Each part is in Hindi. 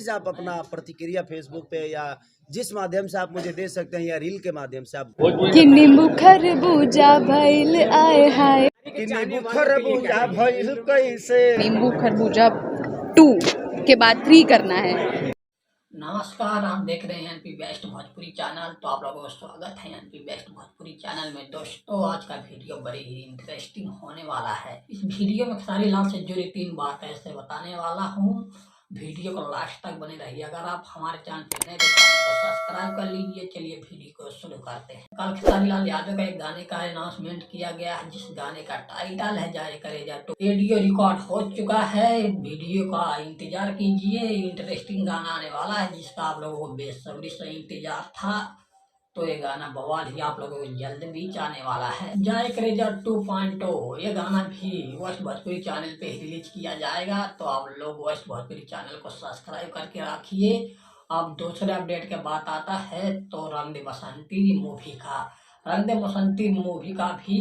प्लीज आप अपना प्रतिक्रिया फेसबुक पे या जिस माध्यम से आप मुझे दे सकते हैं या रील के माध्यम से आप कि नींबू खरबूजा भइल आए हाय, कि नींबू खरबूजा भइल कैसे, नींबू खरबूजा 2 के बाद 3 करना है। नमस्कार, आप देख रहे हैं एनपी बेस्ट भोजपुरी चैनल। तो आप लोगों का स्वागत है एनपी बेस्ट भोजपुरी चैनल में। दोस्तों, आज का वीडियो बड़ी ही इंटरेस्टिंग होने वाला है। इस वीडियो में खेसारी लाल से जुड़ी 3 बातें ऐसे बताने वाला हूँ। वीडियो को लास्ट तक बने रहिए। अगर आप हमारे चैनल पर नए तो चैनल को सब्सक्राइब कर लीजिए। चलिए वीडियो को शुरू करते हैं। कल खेसारी लाल यादव का एक गाने का अनाउंसमेंट किया गया है, जिस गाने का टाइटल है जाए करेजा। तो ऑडियो रिकॉर्ड हो चुका है, वीडियो का इंतजार कीजिए। इंटरेस्टिंग गाना आने वाला है, जिसका आप लोगों को बेसब्री से इंतजार था। तो ये गाना बवाल ही आप लोगों को जल्द बीच आने वाला है। जाए करेजा 2.0 ये गाना भी वेस्ट भोजपुरी चैनल पे रिलीज किया जाएगा। तो आप लोग वेस्ट भोजपुरी चैनल को सब्सक्राइब करके रखिए। अब दूसरे अपडेट के बात आता है तो रंग दे बसंती मूवी का। रंग दे बसंती मूवी का भी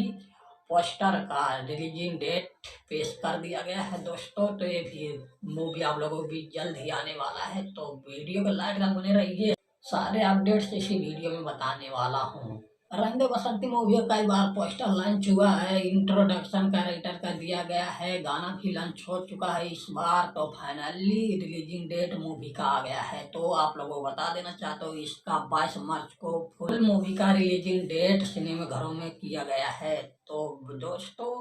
पोस्टर का रिलीजिंग डेट पेश कर दिया गया है दोस्तों। तो ये भी मूवी आप लोगों को भी जल्द ही आने वाला है। तो वीडियो को लाइक कर बने रहिए। सारे अपडेट्स इसी वीडियो में बताने वाला हूँ। रंग दे बसंती मूवी का कई बार पोस्टर लॉन्च हुआ है, इंट्रोडक्शन कैरेक्टर का दिया गया है, गाना भी लॉन्च हो चुका है इस बार। तो फाइनली रिलीजिंग डेट मूवी का आ गया है। तो आप लोगों को बता देना चाहता हूँ, इसका 22 मार्च को फुल मूवी का रिलीजिंग डेट सिनेमा घरों में किया गया है। तो दोस्तों,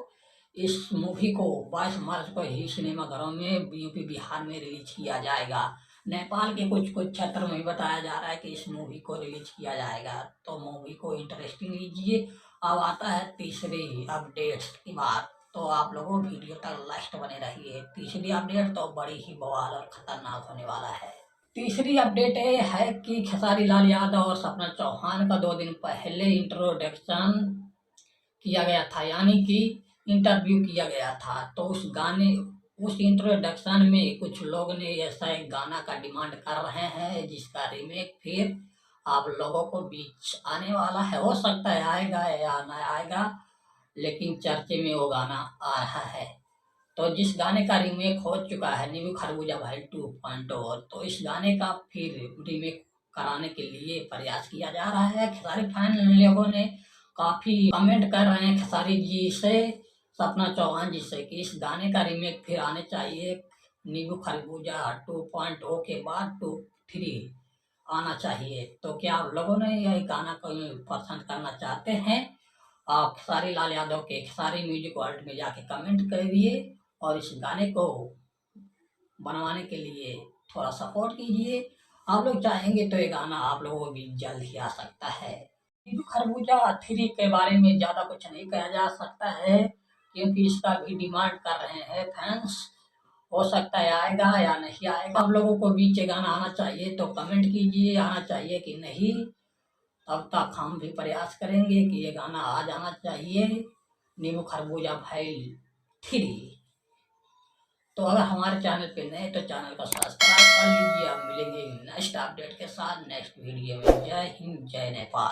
इस मूवी को 22 मार्च को ही सिनेमा घरों में यूपी बिहार में रिलीज किया जाएगा। नेपाल के कुछ क्षेत्र में भी बताया जा रहा है कि इस मूवी को रिलीज किया जाएगा। तो मूवी को इंटरेस्टिंग लीजिए। अब आता है तीसरी अपडेट्स की बात। तो आप लोगों वीडियो तक लास्ट बने रहिए। तीसरी अपडेट तो बड़ी ही बवाल और खतरनाक होने वाला है। तीसरी अपडेट ये है कि खेसारी लाल यादव और सपना चौहान का 2 दिन पहले इंट्रोडक्शन किया गया था, यानी कि इंटरव्यू किया गया था। तो उस इंट्रोडक्शन में कुछ लोग ने ऐसा एक गाना का डिमांड कर रहे हैं, जिसका रीमेक फिर आप लोगों को बीच आने वाला है। हो सकता है आएगा या ना आएगा, लेकिन चर्चे में वो गाना आ रहा है। तो जिस गाने का रीमेक हो चुका है नींबू खरबूजा भाई 2.0, तो इस गाने का फिर रीमेक कराने के लिए प्रयास किया जा रहा है। खेसारी फैन लोगों ने काफी कमेंट कर रहे हैं खेसारी जी से, सपना चौहान जी से, कि इस गाने का रीमेक फिर आने चाहिए। नींबू खरबूजा 2.0 के बाद 2.3 आना चाहिए। तो क्या आप लोगों ने यह गाना को पसंद करना चाहते हैं? आप खेसारी लाल यादव के खेसारी म्यूजिक वर्ल्ड में जाके कमेंट करिए और इस गाने को बनवाने के लिए थोड़ा सपोर्ट कीजिए। आप लोग चाहेंगे तो ये गाना आप लोगों को भी जल्द ही आ सकता है। नींबू खरबूजा 3 के बारे में ज़्यादा कुछ नहीं कहा जा सकता है, क्योंकि इसका भी डिमांड कर रहे हैं फैंस। हो सकता है आएगा या नहीं आएगा। आप लोगों को बीच ये गाना आना चाहिए तो कमेंट कीजिए, आना चाहिए कि नहीं। तब तक हम भी प्रयास करेंगे कि ये गाना आ जाना चाहिए, नींबू खरबूजा भाई 3। तो अगर हमारे चैनल पे नए तो चैनल को सब्सक्राइब कर लीजिए। अब मिलेंगे नेक्स्ट अपडेट के साथ नेक्स्ट वीडियो में। जय हिंद, जय नेपाल।